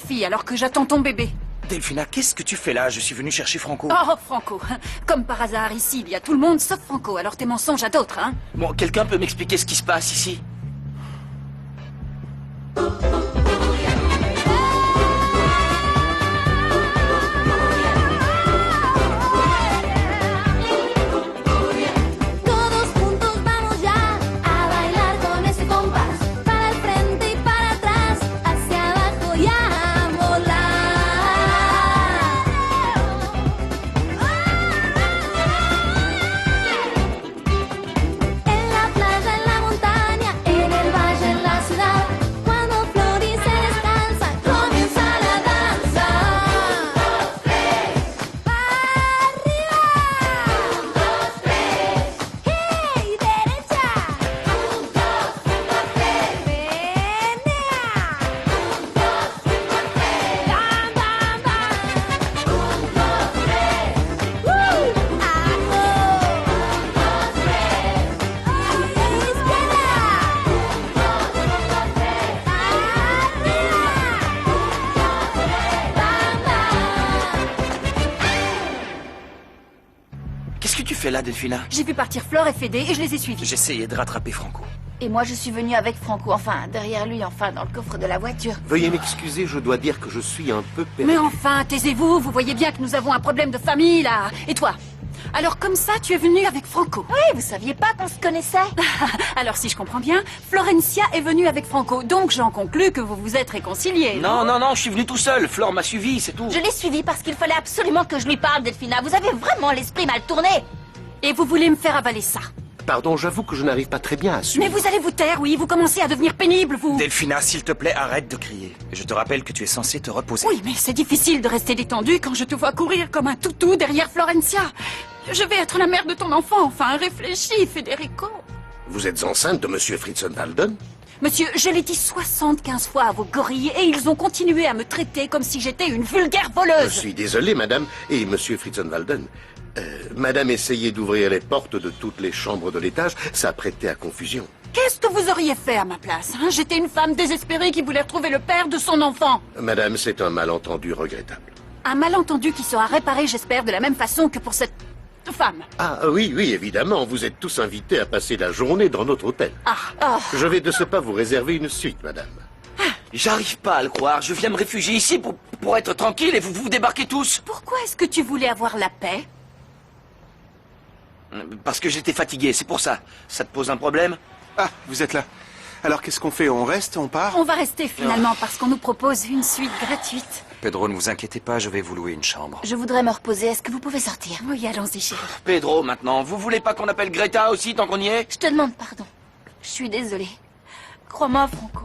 fille alors que j'attends ton bébé. Delphina, qu'est-ce que tu fais là? Je suis venu chercher Franco. Oh, Franco. Comme par hasard, ici, il y a tout le monde sauf Franco, alors tes mensonges à d'autres, hein? Bon, quelqu'un peut m'expliquer ce qui se passe ici? Qu'est-ce que tu fais là, Delphina? J'ai vu partir Flore et Fédé et je les ai suivis. J'essayais de rattraper Franco. Et moi, je suis venue avec Franco, enfin, derrière lui, enfin, dans le coffre de la voiture. Veuillez m'excuser, je dois dire que je suis un peu perdu. Mais enfin, taisez-vous, vous voyez bien que nous avons un problème de famille, là. Et toi? Alors comme ça, tu es venu avec Franco? Oui, vous saviez pas qu'on se connaissait? Alors si je comprends bien, Florencia est venue avec Franco, donc j'en conclus que vous vous êtes réconciliés. Non, je suis venu tout seul. Flore m'a suivi, c'est tout. Je l'ai suivi parce qu'il fallait absolument que je lui parle, Delphina. Vous avez vraiment l'esprit mal tourné. Et vous voulez me faire avaler ça? Pardon, j'avoue que je n'arrive pas très bien à suivre. Mais vous allez vous taire, oui, vous commencez à devenir pénible, vous. Delphina, s'il te plaît, arrête de crier. Et je te rappelle que tu es censé te reposer. Oui, mais c'est difficile de rester détendu quand je te vois courir comme un toutou derrière Florencia. Je vais être la mère de ton enfant, enfin, réfléchis, Federico. Vous êtes enceinte de Monsieur Fritzenwalden? Monsieur, je l'ai dit 75 fois à vos gorilles et ils ont continué à me traiter comme si j'étais une vulgaire voleuse. Je suis désolé, madame, et Monsieur Fritzenwalden. Madame essayait d'ouvrir les portes de toutes les chambres de l'étage, ça prêtait à confusion. Qu'est-ce que vous auriez fait à ma place, hein? J'étais une femme désespérée qui voulait retrouver le père de son enfant. Madame, c'est un malentendu regrettable. Un malentendu qui sera réparé, j'espère, de la même façon que pour cette femme. Ah oui, évidemment, vous êtes tous invités à passer la journée dans notre hôtel. Je vais de ce pas vous réserver une suite, madame. J'arrive pas à le croire. Je viens me réfugier ici pour être tranquille et vous débarquez tous. Pourquoi est-ce que tu voulais avoir la paix? Parce que j'étais fatigué, c'est pour ça. Ça te pose un problème? Ah, vous êtes là. Alors qu'est-ce qu'on fait? On reste? On part? On va rester finalement parce qu'on nous propose une suite gratuite. Pedro, ne vous inquiétez pas, je vais vous louer une chambre. Je voudrais me reposer. Est-ce que vous pouvez sortir? Oui, allons-y, chérie. Pedro, maintenant, vous voulez pas qu'on appelle Greta aussi tant qu'on y est? Je te demande pardon. Je suis désolée. Crois-moi, Franco.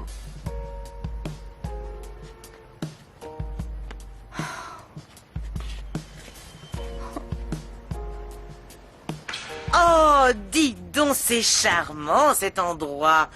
Oh, dis donc, c'est charmant cet endroit.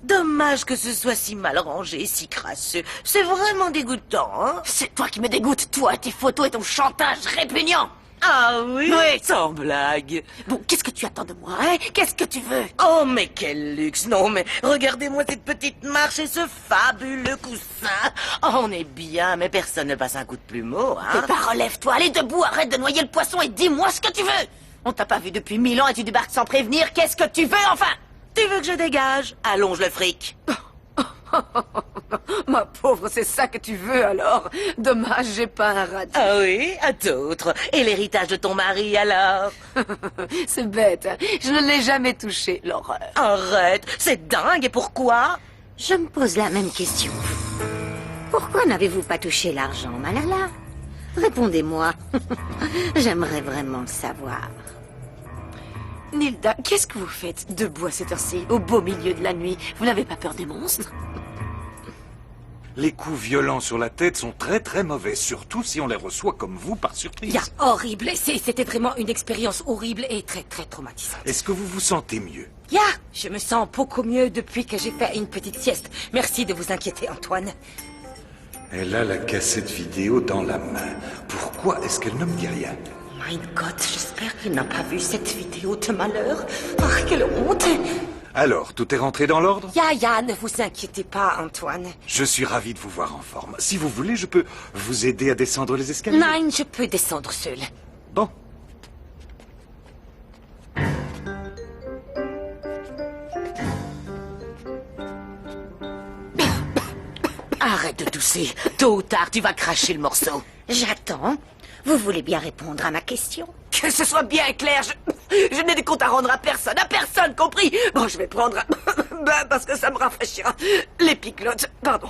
Dommage que ce soit si mal rangé, si crasseux. C'est vraiment dégoûtant, hein? C'est toi qui me dégoûtes, toi, tes photos et ton chantage répugnant. Ah oui? Oui. Sans blague. Bon, qu'est-ce que tu attends de moi, hein? Qu'est-ce que tu veux? Oh, mais quel luxe. Non, mais regardez-moi cette petite marche et ce fabuleux coussin. Oh, on est bien, mais personne ne passe un coup de plumeau, hein? Tes pas, relève-toi, allez debout, arrête de noyer le poisson et dis-moi ce que tu veux. On t'a pas vu depuis 1000 ans et tu débarques sans prévenir. Qu'est-ce que tu veux, enfin? Tu veux que je dégage? Allonge le fric. Ma pauvre, c'est ça que tu veux, alors? Dommage, j'ai pas un radis. Ah oui, à d'autres. Et l'héritage de ton mari, alors? C'est bête, hein. Je ne l'ai jamais touché, l'horreur. Arrête, c'est dingue, et pourquoi? Je me pose la même question. Pourquoi n'avez-vous pas touché l'argent, Malala? Répondez-moi. J'aimerais vraiment le savoir. Nilda, qu'est-ce que vous faites debout à cette heure-ci, au beau milieu de la nuit? Vous n'avez pas peur des monstres? Les coups violents sur la tête sont très très mauvais, surtout si on les reçoit comme vous par surprise. Horrible. C'était vraiment une expérience horrible et très très traumatisante. Est-ce que vous vous sentez mieux? Je me sens beaucoup mieux depuis que j'ai fait une petite sieste. Merci de vous inquiéter, Antoine. Elle a la cassette vidéo dans la main. Pourquoi est-ce qu'elle ne me dit rien? Mein Gott, j'espère qu'il n'a pas vu cette vidéo de malheur. Ah, quelle honte! Alors, tout est rentré dans l'ordre? Ya, ne vous inquiétez pas, Antoine. Je suis ravi de vous voir en forme. Si vous voulez, je peux vous aider à descendre les escaliers. Non, je peux descendre seul. Bon. Arrête de tousser. Tôt ou tard, tu vas cracher le morceau. J'attends. Vous voulez bien répondre à ma question? Que ce soit bien clair, je n'ai des comptes à rendre à personne, compris? Bon, je vais prendre un bain parce que ça me rafraîchira les piclottes. Pardon.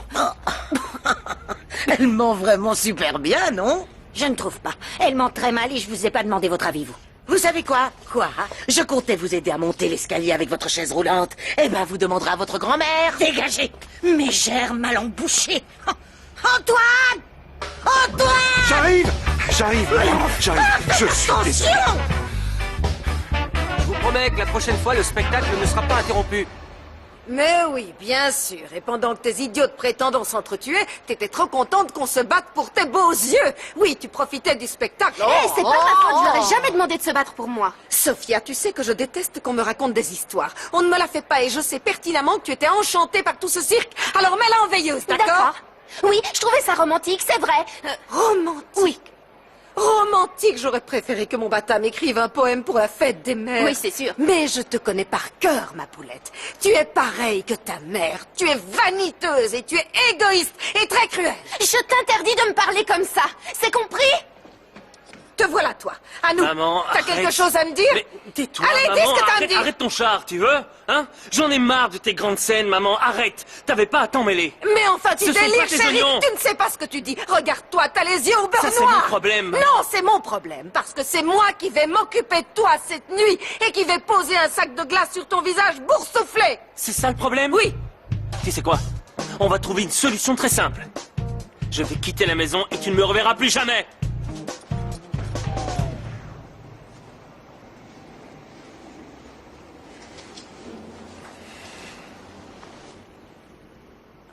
Elle ment vraiment super bien, non? Je ne trouve pas. Elle ment très mal et je vous ai pas demandé votre avis, vous. Vous savez quoi? Quoi? Je comptais vous aider à monter l'escalier avec votre chaise roulante. Eh ben, vous demanderez à votre grand-mère. Dégagez! Mégère, mal embouché! Antoine! Antoine! J'arrive! J'arrive! Je suis désolé. Je vous promets que la prochaine fois, le spectacle ne sera pas interrompu. Mais oui, bien sûr. Et pendant que tes idiotes prétendants s'entretuaient, t'étais trop contente qu'on se batte pour tes beaux yeux. Oui, tu profitais du spectacle. C'est pas ma faute, je leur ai jamais demandé de se battre pour moi. Sophia, tu sais que je déteste qu'on me raconte des histoires. On ne me la fait pas et je sais pertinemment que tu étais enchantée par tout ce cirque. Alors mets-la en veilleuse, d'accord? Oui, je trouvais ça romantique, c'est vrai. Romantique? Oui. Romantique, j'aurais préféré que mon bâtard m'écrive un poème pour la fête des mères. Oui, c'est sûr. Mais je te connais par cœur, ma poulette. Tu es pareille que ta mère. Tu es vaniteuse et tu es égoïste et très cruelle. Je t'interdis de me parler comme ça. C'est compris? Te voilà, toi. À nous. Maman, t'as quelque arrête. chose à me dire? Mais tais-toi, Allez, maman, dis ce que t'as à me arrête, dire. arrête ton char, tu veux? Hein? J'en ai marre de tes grandes scènes, maman, arrête. T'avais pas à t'en mêler. Mais enfin, tu Ce sont délires, pas tes chérie. oignons. Tu ne sais pas ce que tu dis. Regarde-toi, t'as les yeux au beurre Ça, noir. c'est mon problème. Non, c'est mon problème. Parce que c'est moi qui vais m'occuper de toi cette nuit et qui vais poser un sac de glace sur ton visage boursouflé. C'est ça le problème? Oui. Tu sais quoi? On va trouver une solution très simple. Je vais quitter la maison et tu ne me reverras plus jamais.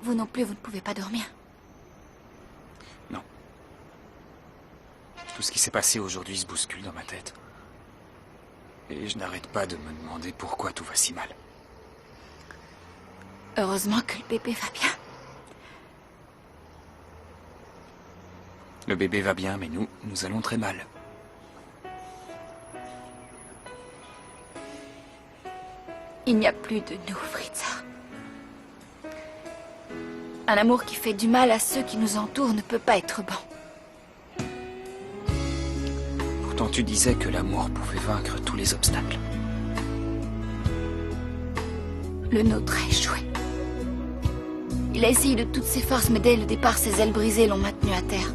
Vous non plus, vous ne pouvez pas dormir. Non. Tout ce qui s'est passé aujourd'hui se bouscule dans ma tête. Et je n'arrête pas de me demander pourquoi tout va si mal. Heureusement que le bébé va bien. Le bébé va bien, mais nous allons très mal. Il n'y a plus de nous, Fritza. Un amour qui fait du mal à ceux qui nous entourent ne peut pas être bon. Pourtant, tu disais que l'amour pouvait vaincre tous les obstacles. Le nôtre a échoué. Il a essayé de toutes ses forces, mais dès le départ, ses ailes brisées l'ont maintenu à terre.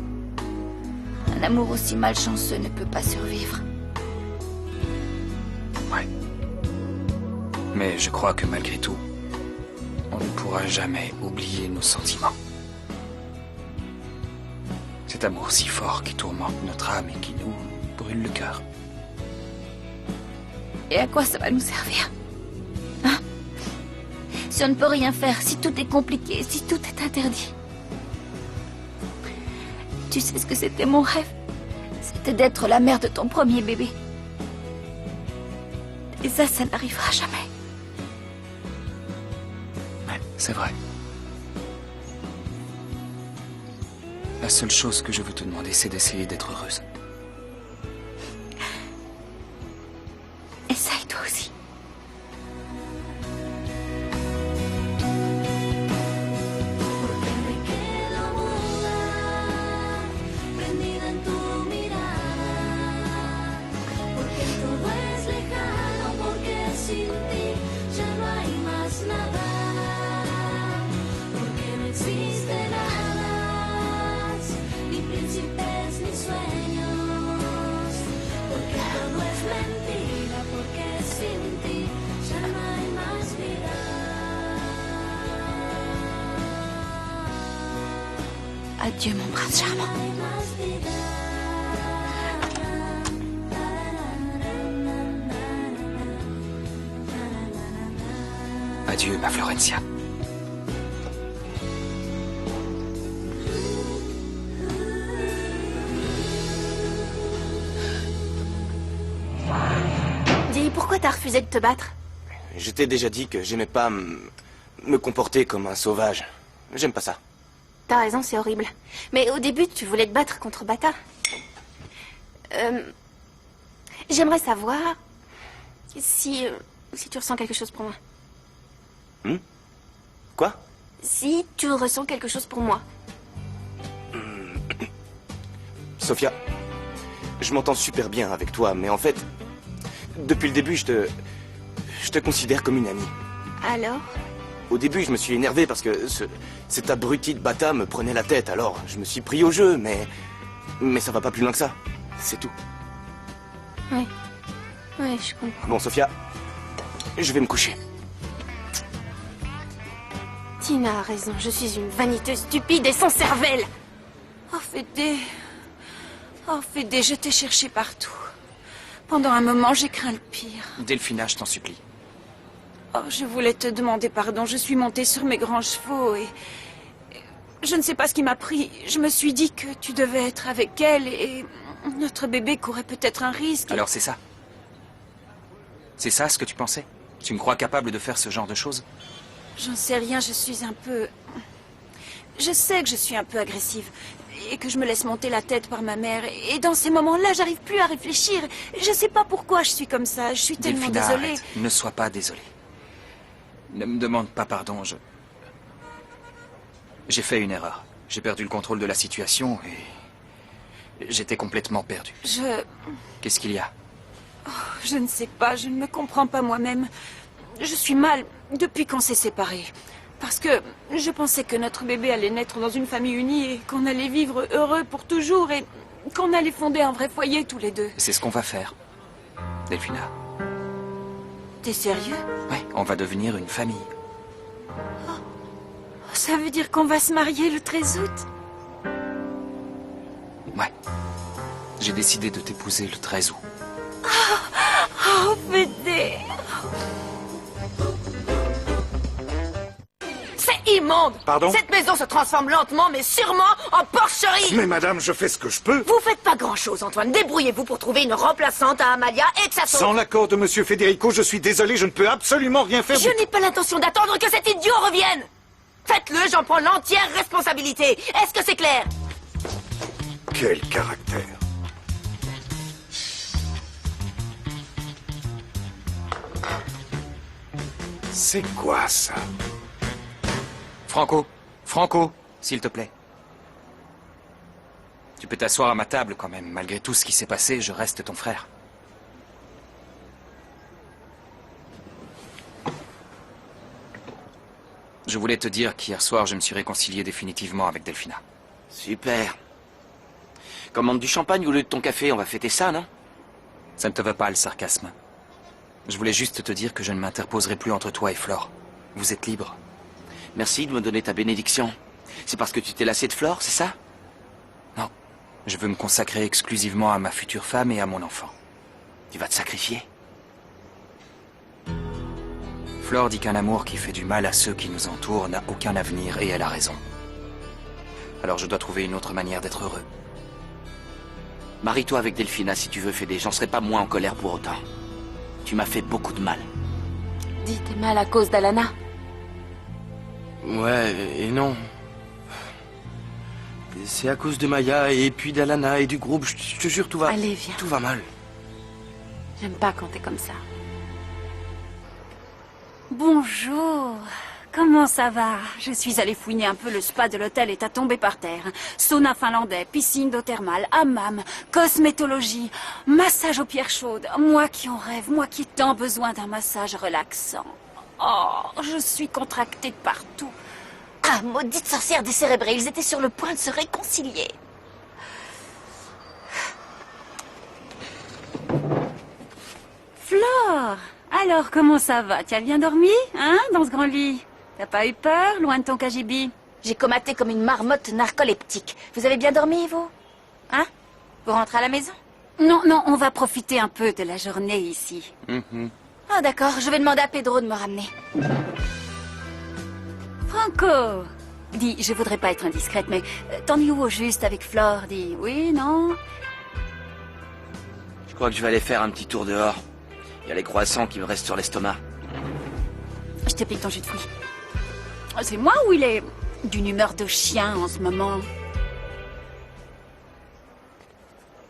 Un amour aussi malchanceux ne peut pas survivre. Ouais. Mais je crois que malgré tout, on ne pourra jamais oublier nos sentiments. Cet amour si fort qui tourmente notre âme et qui nous brûle le cœur. Et à quoi ça va nous servir? Hein? Si on ne peut rien faire, si tout est compliqué, si tout est interdit. Tu sais ce que c'était mon rêve? C'était d'être la mère de ton premier bébé. Et ça n'arrivera jamais. Ouais, c'est vrai. La seule chose que je veux te demander, c'est d'essayer d'être heureuse. Essaye toi aussi. Adieu, mon prince charmant. Adieu, ma Florencia. Dis, pourquoi t'as refusé de te battre? Je t'ai déjà dit que j'aimais pas me comporter comme un sauvage. J'aime pas ça. T'as raison, c'est horrible. Mais au début, tu voulais te battre contre Bata. J'aimerais savoir si tu ressens quelque chose pour moi. Quoi? Si tu ressens quelque chose pour moi. Sophia, je m'entends super bien avec toi, mais en fait, depuis le début, je te considère comme une amie. Alors? Au début, je me suis énervé parce que cet abruti de Bata me prenait la tête, alors je me suis pris au jeu, mais ça va pas plus loin que ça. C'est tout. Oui. Oui, je comprends. Bon, Sophia, je vais me coucher. Tina a raison, je suis une vaniteuse stupide et sans cervelle. Oh, Fédé, je t'ai cherché partout. Pendant un moment, j'ai craint le pire. Delphina, je t'en supplie. Oh, je voulais te demander pardon. Je suis montée sur mes grands chevaux et je ne sais pas ce qui m'a pris. Je me suis dit que tu devais être avec elle et notre bébé courait peut-être un risque. Alors c'est ça? C'est ça ce que tu pensais? Tu me crois capable de faire ce genre de choses? J'en sais rien, je suis un peu... Je sais que je suis un peu agressive et que je me laisse monter la tête par ma mère. Et dans ces moments-là, j'arrive plus à réfléchir. Je sais pas pourquoi je suis comme ça. Je suis tellement Delphina, désolée. arrête. Ne sois pas désolée. Ne me demande pas pardon, J'ai fait une erreur. J'ai perdu le contrôle de la situation et... J'étais complètement perdu. Qu'est-ce qu'il y a? Oh, je ne sais pas, je ne me comprends pas moi-même. Je suis mal depuis qu'on s'est séparés. Parce que je pensais que notre bébé allait naître dans une famille unie et qu'on allait vivre heureux pour toujours et qu'on allait fonder un vrai foyer tous les deux. C'est ce qu'on va faire, Delphina. T'es sérieux? Ouais, on va devenir une famille. Oh, ça veut dire qu'on va se marier le 13 août? Ouais. J'ai décidé de t'épouser le 13 août. Oh, Fédé! C'est immonde! Pardon? Cette maison se transforme lentement, mais sûrement en porcherie! Mais madame, je fais ce que je peux. Vous faites pas grand-chose, Antoine. Débrouillez-vous pour trouver une remplaçante à Amalia et que ça sauve. Sans l'accord de monsieur Federico, je suis désolé, je ne peux absolument rien faire. Je n'ai pas l'intention d'attendre que cet idiot revienne! Faites-le, j'en prends l'entière responsabilité. Est-ce que c'est clair? Quel caractère. C'est quoi ça? Franco, s'il te plaît. Tu peux t'asseoir à ma table quand même. Malgré tout ce qui s'est passé, je reste ton frère. Je voulais te dire qu'hier soir, je me suis réconcilié définitivement avec Delphina. Super. Commande du champagne au lieu de ton café, on va fêter ça, non? Ça ne te va pas, le sarcasme. Je voulais juste te dire que je ne m'interposerai plus entre toi et Flore. Vous êtes libre. Merci de me donner ta bénédiction. C'est parce que tu t'es lassé de Flore, c'est ça? Non. Je veux me consacrer exclusivement à ma future femme et à mon enfant. Tu vas te sacrifier? Flore dit qu'un amour qui fait du mal à ceux qui nous entourent n'a aucun avenir et elle a raison. Alors je dois trouver une autre manière d'être heureux. Marie-toi avec Delphina si tu veux, Fédé. J'en serai pas moins en colère pour autant. Tu m'as fait beaucoup de mal. Dis, t'es mal à cause d'Alana? Ouais, et non. C'est à cause de Maya et puis d'Alana et du groupe. Je te jure, tout va... Allez, viens. Tout va mal. J'aime pas quand t'es comme ça. Bonjour. Comment ça va? Je suis allée fouiner un peu le spa de l'hôtel et t'as tombé par terre. Sauna finlandais, piscine d'eau thermale, hammam, cosmétologie, massage aux pierres chaudes. Moi qui en rêve, moi qui ai tant besoin d'un massage relaxant. Oh, je suis contractée de partout. Ah, maudite sorcière décérébrée, ils étaient sur le point de se réconcilier. Flore, alors comment ça va? Tu as bien dormi, hein, dans ce grand lit? T'as pas eu peur, loin de ton cagibi? J'ai comaté comme une marmotte narcoleptique. Vous avez bien dormi, vous? Hein? Vous rentrez à la maison? Non, on va profiter un peu de la journée ici. Ah, d'accord, je vais demander à Pedro de me ramener. Franco! Dis, je voudrais pas être indiscrète, mais t'en es où au juste avec Flore? Dis, oui, non? Je crois que je vais aller faire un petit tour dehors. Il y a les croissants qui me restent sur l'estomac. Je te pique ton jus de fruits. C'est moi ou il est d'une humeur de chien en ce moment?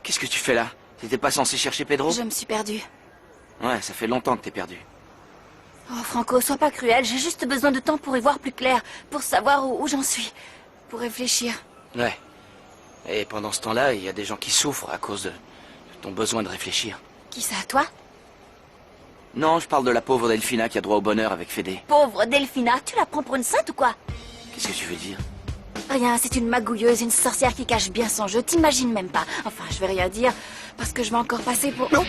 Qu'est-ce que tu fais là? T'étais pas censé chercher Pedro? Je me suis perdue. Ouais, ça fait longtemps que t'es perdu. Oh, Franco, sois pas cruel. J'ai juste besoin de temps pour y voir plus clair. Pour savoir où j'en suis. Pour réfléchir. Ouais. Et pendant ce temps-là, il y a des gens qui souffrent à cause de ton besoin de réfléchir. Qui ça, toi? Non, je parle de la pauvre Delphina qui a droit au bonheur avec Fédé. Pauvre Delphina, tu la prends pour une sainte ou quoi? Qu'est-ce que tu veux dire? Rien, c'est une magouilleuse, une sorcière qui cache bien son jeu. T'imagines même pas. Enfin, je vais rien dire, parce que je vais encore passer pour... Oh.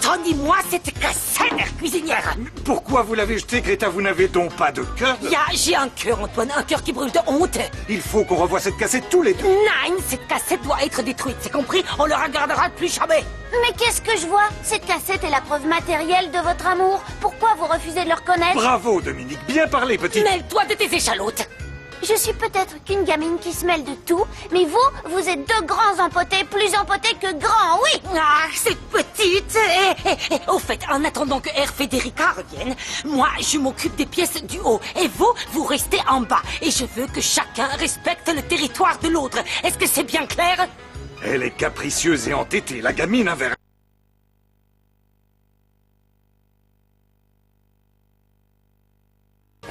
Tendis-moi cette cassette, cuisinière. Pourquoi vous l'avez jetée, Greta? Vous n'avez donc pas de cœur? J'ai un cœur, Antoine, un cœur qui brûle de honte. Il faut qu'on revoie cette cassette tous les deux. Nein, cette cassette doit être détruite, c'est compris? On le regardera plus jamais. Mais qu'est-ce que je vois? Cette cassette est la preuve matérielle de votre amour. Pourquoi vous refusez de le reconnaître? Bravo, Dominique. Bien parlé, petite. Mêle-toi de tes échalotes. Je suis peut-être qu'une gamine qui se mêle de tout, mais vous êtes deux grands empotés, plus empotés que grands, oui! Ah, cette petite... Au fait, en attendant que Air Federica revienne, moi, je m'occupe des pièces du haut, et vous restez en bas. Et je veux que chacun respecte le territoire de l'autre. Est-ce que c'est bien clair? Elle est capricieuse et entêtée, la gamine avait...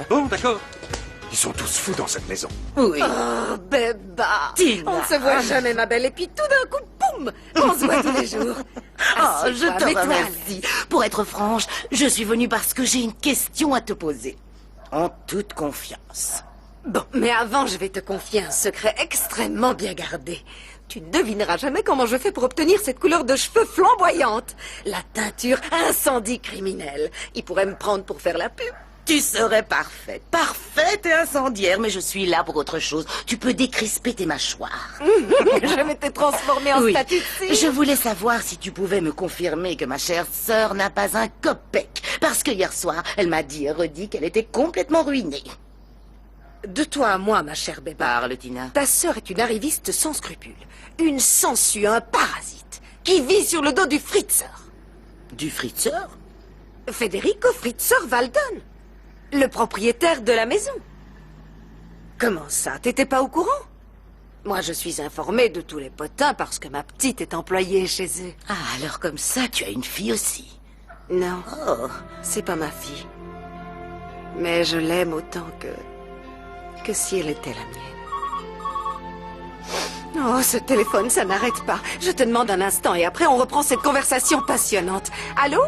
Bon, d'accord. Ils sont tous fous dans cette maison. Oui. Oh, Béba. Tina. On ne se voit jamais, ma belle. Et puis tout d'un coup, boum, on se voit tous les jours. Oh, je Assieds-toi, te mets-toi à remercie. Pour être franche, je suis venue parce que j'ai une question à te poser. En toute confiance. Bon, mais avant, je vais te confier un secret extrêmement bien gardé. Tu ne devineras jamais comment je fais pour obtenir cette couleur de cheveux flamboyante. La teinture incendie criminelle. Il pourrait me prendre pour faire la pub. Tu serais parfaite. Parfaite et incendiaire, mais je suis là pour autre chose. Tu peux décrisper tes mâchoires. Je m'étais transformée en statue de cire. Je voulais savoir si tu pouvais me confirmer que ma chère sœur n'a pas un copec. Parce que hier soir, elle m'a dit et redit qu'elle était complètement ruinée. De toi à moi, ma chère Béba. Parle, Tina. Ta sœur est une arriviste sans scrupules. Une sangsue, un parasite. Qui vit sur le dos du Fritzer. Du Fritzer? Federico Fritzer Walden. Le propriétaire de la maison. Comment ça, t'étais pas au courant? Moi, je suis informée de tous les potins parce que ma petite est employée chez eux. Ah, alors comme ça, tu as une fille aussi. Non, Oh. c'est pas ma fille. Mais je l'aime autant que si elle était la mienne. Oh, ce téléphone, ça n'arrête pas. Je te demande un instant et après on reprend cette conversation passionnante. Allô?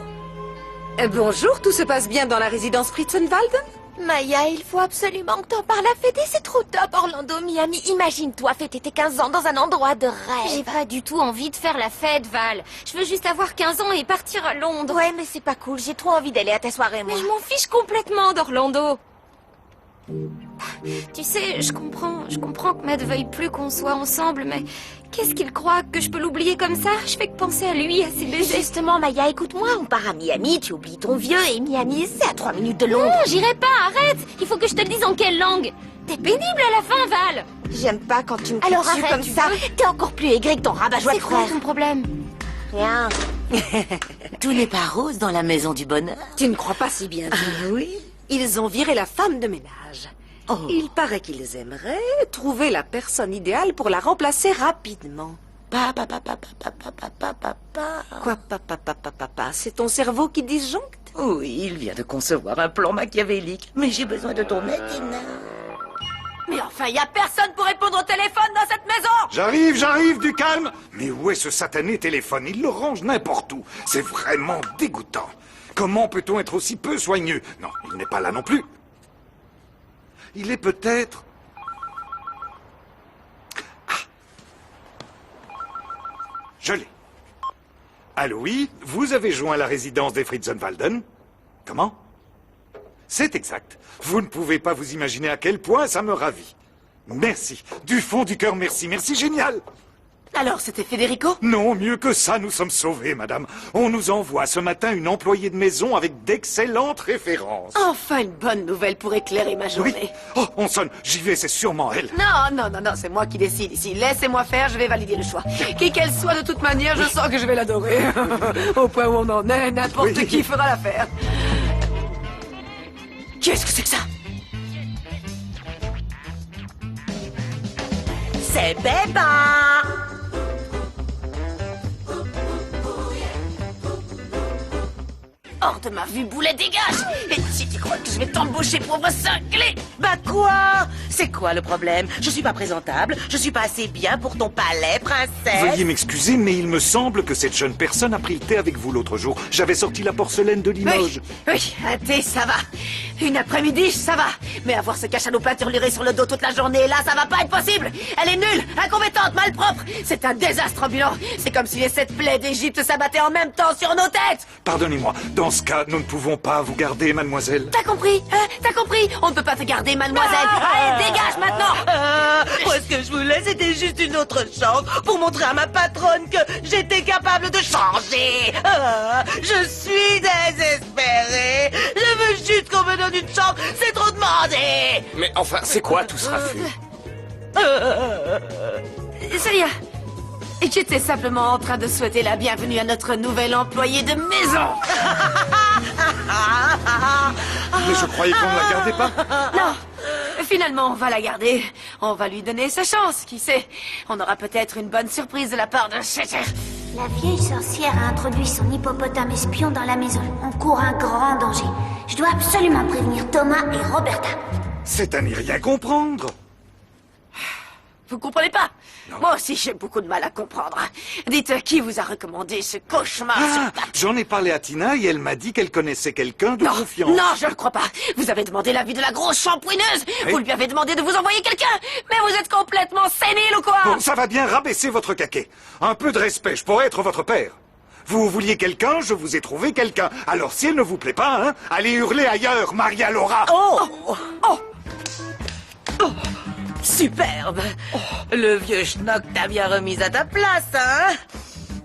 Bonjour, tout se passe bien dans la résidence Fritzenwalden? Maya, il faut absolument que t'en parles à Fédé, c'est trop top, Orlando, Miami. Imagine-toi fêter tes 15 ans dans un endroit de rêve. J'ai pas du tout envie de faire la fête, Val. Je veux juste avoir 15 ans et partir à Londres. Ouais, mais c'est pas cool, j'ai trop envie d'aller à ta soirée, moi. Mais je m'en fiche complètement d'Orlando. Tu sais, je comprends que Matt veuille plus qu'on soit ensemble, mais qu'est-ce qu'il croit? Que je peux l'oublier comme ça? Je fais que penser à lui, à ses baisers. Justement, Maya, écoute-moi, on part à Miami, tu oublies ton vieux, et Miami, c'est à 3 minutes de Londres. Non, j'irai pas, arrête! Il faut que je te le dise en quelle langue? T'es pénible à la fin, Val! J'aime pas quand tu me Alors cries dessus arrête, comme tu ça. veux? T'es encore plus aigri que ton rabat-joie de C'est quoi frère. ton problème? Rien. Tout n'est pas rose dans la maison du bonheur. Tu ne crois pas si bien dire. Oui. Ils ont viré la femme de ménage. Oh. Il paraît qu'ils aimeraient trouver la personne idéale pour la remplacer rapidement. Papa. Quoi, papa, c'est ton cerveau qui disjoncte? Oui, il vient de concevoir un plan machiavélique, mais j'ai besoin de ton aide, Tina. Mais enfin, y a personne pour répondre au téléphone dans cette maison! J'arrive, du calme. Mais où est ce satané téléphone? Il le range n'importe où. C'est vraiment dégoûtant. Comment peut-on être aussi peu soigneux? Non, il n'est pas là non plus. Il est peut-être... Ah. Je l'ai. Allô, oui, vous avez joint la résidence des Fritzenwalden? Comment? C'est exact. Vous ne pouvez pas vous imaginer à quel point ça me ravit. Merci. Du fond du cœur, merci. Merci, génial. Alors, c'était Federico? Non, mieux que ça, nous sommes sauvés, madame. On nous envoie ce matin une employée de maison avec d'excellentes références. Enfin, une bonne nouvelle pour éclairer ma journée. Oui. Oh, on sonne. J'y vais, c'est sûrement elle. Non, c'est moi qui décide ici. Laissez-moi faire, je vais valider le choix. Qui qu'elle soit, de toute manière, je sens que je vais l'adorer. Au point où on en est, n'importe qui fera l'affaire. Qu'est-ce que c'est que ça? C'est Béba! Hors de ma vue, boulet, dégage! Et si tu crois que je vais t'embaucher, pauvre cinglé! Bah quoi? C'est quoi le problème? Je suis pas présentable, je suis pas assez bien pour ton palais, princesse. Veuillez m'excuser, mais il me semble que cette jeune personne a pris le thé avec vous l'autre jour. J'avais sorti la porcelaine de Limoges. Oui, un thé, ça va. Une après-midi, ça va. Mais avoir ce cachalot peinturluré sur le dos toute la journée, là, ça va pas être possible. Elle est nulle, incompétente, malpropre. C'est un désastre ambulant. C'est comme si les 7 plaies d'Égypte s'abattaient en même temps sur nos têtes. Pardonnez-moi, dans ce cas, nous ne pouvons pas vous garder, mademoiselle. T'as compris, hein? T'as compris? On ne peut pas te garder, mademoiselle. Allez, dégage maintenant. Moi, ce que je voulais, c'était juste une autre chance pour montrer à ma patronne que j'étais capable de changer. Je suis désespérée. Je veux juste qu'on me donne une chance. C'est trop demandé. Mais enfin, c'est quoi tout ce raffut? Salia, j'étais simplement en train de souhaiter la bienvenue à notre nouvel employé de maison. Mais je croyais qu'on ne la gardait pas. Non, finalement, on va la garder. On va lui donner sa chance, qui sait. On aura peut-être une bonne surprise de la part de Chester. La vieille sorcière a introduit son hippopotame espion dans la maison. On court un grand danger. Je dois absolument prévenir Thomas et Roberta. C'est à n'y rien comprendre. Vous comprenez pas? Moi aussi, j'ai beaucoup de mal à comprendre. Dites, qui vous a recommandé ce cauchemar sur pattes? J'en ai parlé à Tina et elle m'a dit qu'elle connaissait quelqu'un de confiance. Non, je ne crois pas. Vous avez demandé l'avis de la grosse shampouineuse. Oui. Vous lui avez demandé de vous envoyer quelqu'un. Mais vous êtes complètement sénile ou quoi? Bon, ça va bien, rabaisser votre caquet. Un peu de respect, je pourrais être votre père. Vous vouliez quelqu'un, je vous ai trouvé quelqu'un. Alors si elle ne vous plaît pas, hein, allez hurler ailleurs, Maria Laura. Superbe. Le vieux schnock t'a bien remise à ta place, hein?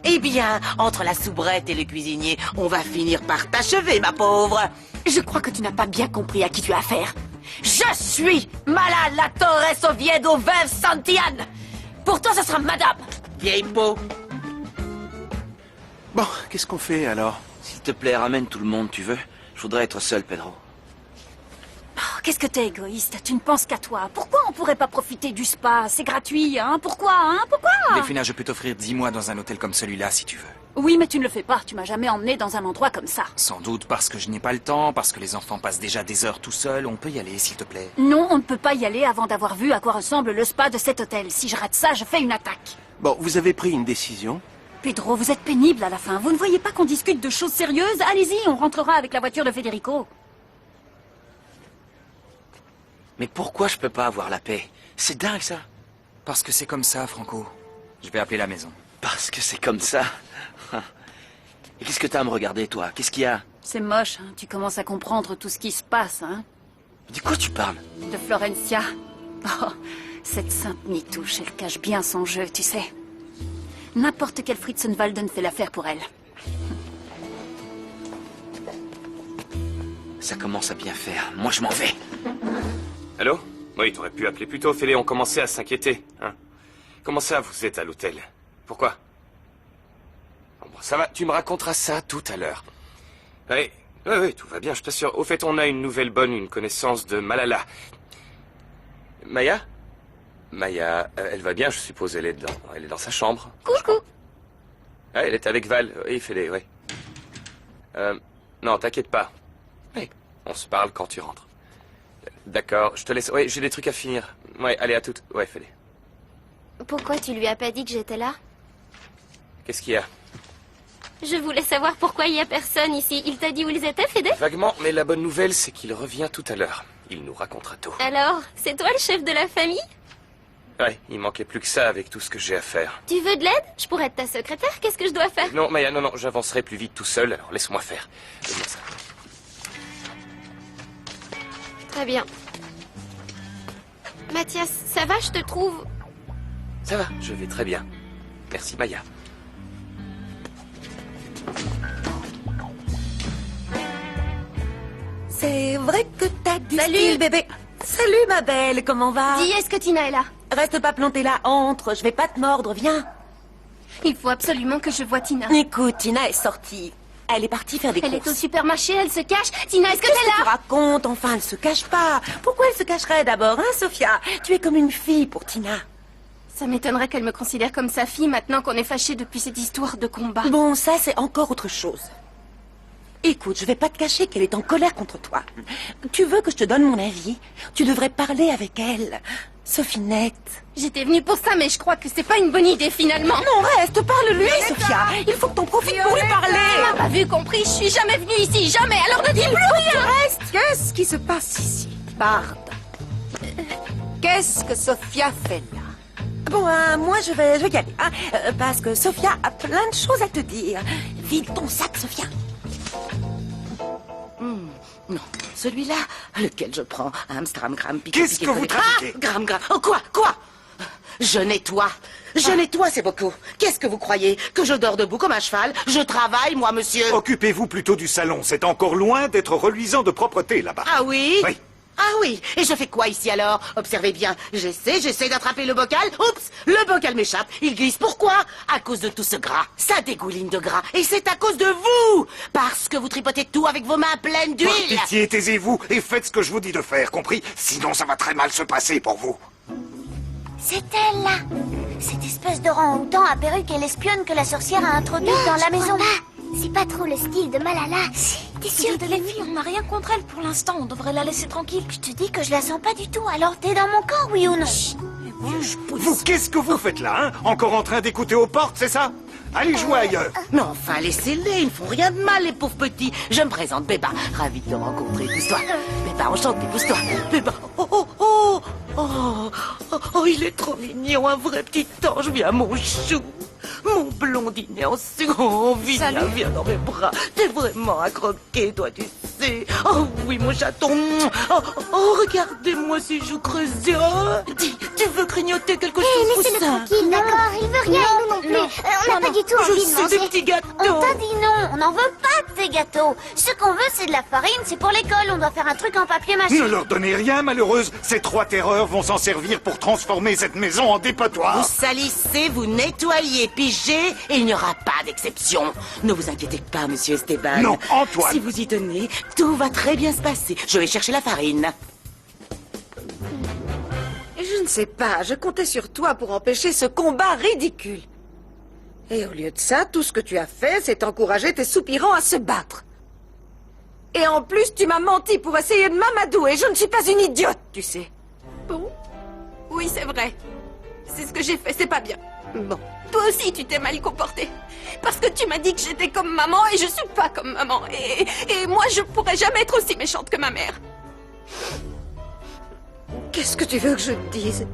Eh bien, entre la soubrette et le cuisinier, on va finir par t'achever, ma pauvre. Je crois que tu n'as pas bien compris à qui tu as affaire. Je suis Mala la Torres Oviedo veuve Santillan. Pourtant, ce sera madame. Vieille peau. Bon, qu'est-ce qu'on fait alors? S'il te plaît, ramène tout le monde, tu veux? Je voudrais être seul, Pedro. Oh, qu'est-ce que t'es égoïste? Tu ne penses qu'à toi. Pourquoi on pourrait pas profiter du spa? C'est gratuit, hein? Pourquoi, hein? Pourquoi? Delphina, je peux t'offrir 10 mois dans un hôtel comme celui-là, si tu veux. Oui, mais tu ne le fais pas. Tu m'as jamais emmené dans un endroit comme ça. Sans doute parce que je n'ai pas le temps, parce que les enfants passent déjà des heures tout seuls. On peut y aller, s'il te plaît. Non, on ne peut pas y aller avant d'avoir vu à quoi ressemble le spa de cet hôtel. Si je rate ça, je fais une attaque. Bon, vous avez pris une décision? Pedro, vous êtes pénible à la fin. Vous ne voyez pas qu'on discute de choses sérieuses? Allez-y, on rentrera avec la voiture de Federico. Mais pourquoi je peux pas avoir la paix? C'est dingue, ça. Parce que c'est comme ça, Franco. Je vais appeler la maison. Parce que c'est comme ça. Et qu'est-ce que t'as à me regarder, toi? Qu'est-ce qu'il y a? C'est moche, hein. Tu commences à comprendre tout ce qui se passe, hein. De quoi tu parles? De Florencia. Oh, cette sainte nitouche, elle cache bien son jeu, tu sais. N'importe quel Fritzenwalden fait l'affaire pour elle. Ça commence à bien faire. Moi, je m'en vais. Allô? Oui, t'aurais pu appeler plus tôt, Félé, on commençait à s'inquiéter, hein. Comment ça, vous êtes à l'hôtel? Pourquoi? Bon, ça va, tu me raconteras ça tout à l'heure. Oui, tout va bien, je t'assure. Au fait, on a une connaissance de Malala. Maya? Maya, elle va bien, je suppose, elle est dans sa chambre. Coucou. Ah, elle est avec Val, oui, Félé, oui. Non, t'inquiète pas. Oui, on se parle quand tu rentres. D'accord, je te laisse. Oui, j'ai des trucs à finir. Ouais, allez, à toutes. Ouais, fais-les. Pourquoi tu lui as pas dit que j'étais là? Qu'est-ce qu'il y a? Je voulais savoir pourquoi il y a personne ici. Il t'a dit où ils étaient, Fédé? Vaguement, mais la bonne nouvelle, c'est qu'il revient tout à l'heure. Il nous racontera tout. Alors, c'est toi le chef de la famille? Ouais, il manquait plus que ça avec tout ce que j'ai à faire. Tu veux de l'aide? Je pourrais être ta secrétaire. Qu'est-ce que je dois faire? Non, Maya, non, j'avancerai plus vite tout seul, alors laisse-moi faire. Donne-moi ça. Très bien. Mathias, ça va, je te trouve? Ça va, je vais très bien. Merci, Maya. C'est vrai que t'as du Salut. style, bébé. Salut, ma belle, comment va? Dis, est-ce que Tina est là? Reste pas planté là, entre, je vais pas te mordre, viens. Il faut absolument que je voie Tina. Écoute, Tina est sortie. Elle est partie faire des Elle courses. est au supermarché, elle se cache. Tina, est-ce que Qu'est-ce t'es que tu là? racontes? Enfin, elle se cache pas. Pourquoi elle se cacherait d'abord, hein, Sophia? Tu es comme une fille pour Tina. Ça m'étonnerait qu'elle me considère comme sa fille maintenant qu'on est fâchés depuis cette histoire de combat. Bon, ça, c'est encore autre chose. Écoute, je vais pas te cacher qu'elle est en colère contre toi. Tu veux que je te donne mon avis? Tu devrais parler avec elle. Sophinette. J'étais venue pour ça, mais je crois que c'est pas une bonne idée finalement. Non, reste, parle-lui, Sophia. Il faut que t'en profites pour lui parler. Elle m'a pas vu, compris, je suis jamais venue ici, jamais, alors ne dis plus rien. Reste. Qu'est-ce qui se passe ici? Pardon. Qu'est-ce que Sophia fait là? Bon, moi, je vais y aller, hein, parce que Sophia a plein de choses à te dire. Vide ton sac, Sophia. Non, celui-là, lequel je prends? Amstram, gram, pique, Qu'est-ce que vous trafiquez? Gram, gram. Oh, quoi? Je nettoie. Je nettoie, c'est beaucoup. Qu'est-ce que vous croyez? Que je dors debout comme un cheval? Je travaille, moi, monsieur. Occupez-vous plutôt du salon. C'est encore loin d'être reluisant de propreté là-bas. Ah oui? Oui. Ah oui. Et je fais quoi ici alors? Observez bien. J'essaie d'attraper le bocal. Oups! Le bocal m'échappe. Il glisse. Pourquoi? À cause de tout ce gras. Ça dégouline de gras. Et c'est à cause de vous! Parce que vous tripotez tout avec vos mains pleines Par d'huile. pitié, taisez-vous et faites ce que je vous dis de faire, compris? Sinon, ça va très mal se passer pour vous. C'est elle, là. Cette espèce d'orang-outan à perruque et l'espionne que la sorcière a introduite dans la maison. C'est pas trop le style de Malala. T'es sûre de la fille? On n'a rien contre elle pour l'instant. On devrait la laisser tranquille. Je te dis que je la sens pas du tout. Alors t'es dans mon camp, oui ou non? Vous, qu'est-ce que vous faites là, hein? Encore en train d'écouter aux portes, c'est ça? Allez jouer ailleurs. Mais enfin, laissez-les, ils ne font rien de mal, les pauvres petits. Je me présente, Béba. Ravi de te rencontrer, pousse-toi. Béba, enchanté, pousse-toi. Béba, oh, il est trop mignon, un vrai petit ange. Viens, mon chou. Mon blondinet en second. Viens dans mes bras. T'es vraiment à croquer, toi, tu sais. Oh oui, mon chaton. Oh, regardez-moi ces joues creusées. Oh, dis, tu veux grignoter quelque chose, Laissez-le poussin? tranquille, d'accord? Il veut rien, nous non plus. On n'a pas du tout envie de C'est manger. des petits gâteaux. On t'a dit non, on n'en veut pas de tes gâteaux. Ce qu'on veut, c'est de la farine, c'est pour l'école. On doit faire un truc en papier mâché. Ne leur donnez rien, malheureuse. Ces trois terreurs vont s'en servir pour transformer cette maison en dépotoir. Vous salissez, vous nettoyez, pigez, et il n'y aura pas d'exception. Ne vous inquiétez pas, monsieur Esteban. Non, Antoine. Si vous y tenez, tout va très bien se passer. Je vais chercher la farine. Je ne sais pas, je comptais sur toi pour empêcher ce combat ridicule. Et au lieu de ça, tout ce que tu as fait, c'est encourager tes soupirants à se battre. Et en plus, tu m'as menti pour essayer de m'amadouer. Je ne suis pas une idiote, tu sais. Bon, oui, c'est vrai. C'est ce que j'ai fait, c'est pas bien. Bon. Toi aussi, tu t'es mal comporté. Parce que tu m'as dit que j'étais comme maman et je suis pas comme maman. Et moi, je pourrais jamais être aussi méchante que ma mère. Qu'est-ce que tu veux que je te dise?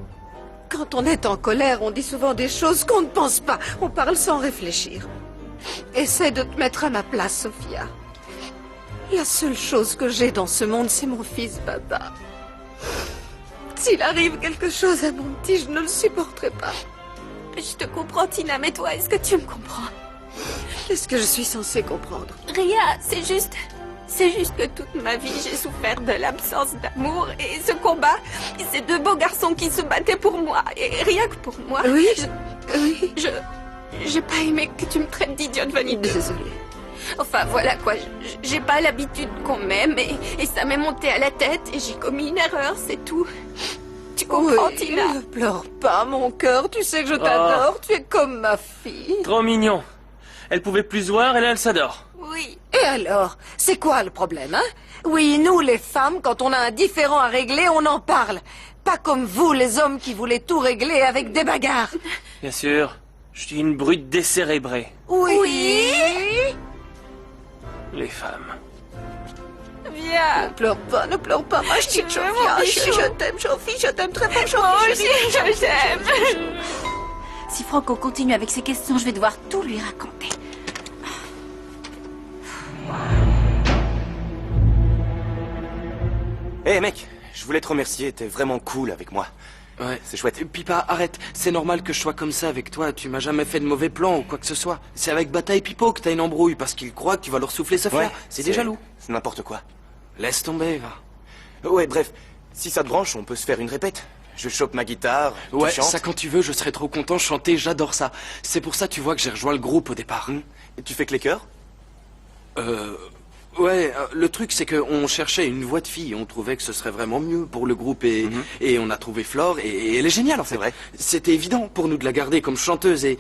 Quand on est en colère, on dit souvent des choses qu'on ne pense pas. On parle sans réfléchir. Essaie de te mettre à ma place, Sophia. La seule chose que j'ai dans ce monde, c'est mon fils Bada. S'il arrive quelque chose à mon petit, je ne le supporterai pas. Je te comprends, Tina, mais toi, est-ce que tu me comprends? Qu'est-ce que je suis censée comprendre? Ria, c'est juste que toute ma vie, j'ai souffert de l'absence d'amour et ce combat, et ces deux beaux garçons qui se battaient pour moi, et rien que pour moi. Oui, oui. J'ai pas aimé que tu me traites d'idiote vaniteuse. Désolée. Enfin, voilà quoi, j'ai pas l'habitude qu'on m'aime, et ça m'est monté à la tête, et j'ai commis une erreur, c'est tout. Tu comprends, Oui, Tina? ne pleure pas, mon cœur. Tu sais que je t'adore. Tu es comme ma fille. Trop mignon. Elle pouvait plus se voir et là elle s'adore. Oui. Et alors? C'est quoi le problème, hein? Oui, nous, les femmes, quand on a un différend à régler, on en parle. Pas comme vous, les hommes qui voulaient tout régler avec des bagarres. Bien sûr. Je suis une brute décérébrée. Oui. Les femmes. Viens. Ne pleure pas, ma petite Je veux mon Sophia. bichou. Je t'aime, Sophie, je t'aime très fort, Moi Sophie. aussi, je t'aime. Si Franco continue avec ses questions, je vais devoir tout lui raconter. Hé mec, je voulais te remercier, t'es vraiment cool avec moi. Ouais. C'est chouette. Pipa, arrête. C'est normal que je sois comme ça avec toi. Tu m'as jamais fait de mauvais plan ou quoi que ce soit. C'est avec Bata et Pipo que t'as une embrouille parce qu'ils croient que tu vas leur souffler ce flair. C'est des jaloux. C'est n'importe quoi. Laisse tomber, va. Ouais, bref. Si ça te branche, on peut se faire une répète. Je chope ma guitare, ouais, tu chantes. Ça quand tu veux, je serais trop content. Chanter, j'adore ça. C'est pour ça, tu vois, que j'ai rejoint le groupe au départ. Et tu fais que les chœurs? Ouais, le truc c'est qu'on cherchait une voix de fille, on trouvait que ce serait vraiment mieux pour le groupe et on a trouvé Flore et elle est géniale en fait. C'est vrai. C'était évident pour nous de la garder comme chanteuse et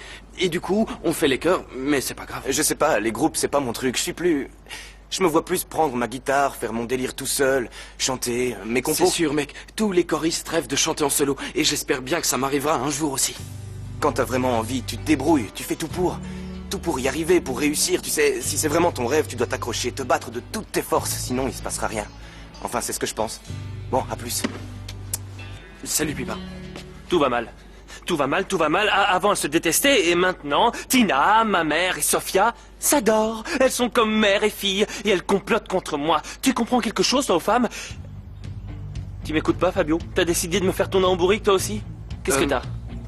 du coup on fait les chœurs, mais c'est pas grave. Je sais pas, les groupes c'est pas mon truc, je me vois plus prendre ma guitare, faire mon délire tout seul, chanter mes compos. C'est sûr mec, tous les choristes rêvent de chanter en solo et j'espère bien que ça m'arrivera un jour aussi. Quand t'as vraiment envie, tu te débrouilles, tu fais tout pour y arriver, pour réussir. Tu sais, si c'est vraiment ton rêve, tu dois t'accrocher, te battre de toutes tes forces, sinon il se passera rien. Enfin, c'est ce que je pense. Bon, à plus. Salut Pipa. Tout va mal. Tout va mal, tout va mal. Avant, elles se détestaient et maintenant, Tina, ma mère et Sofia s'adorent. Elles sont comme mère et fille et elles complotent contre moi. Tu comprends quelque chose, toi, aux femmes? Tu m'écoutes pas, Fabio? T'as décidé de me faire tourner en bourrique, toi aussi? Qu'est-ce que t'as?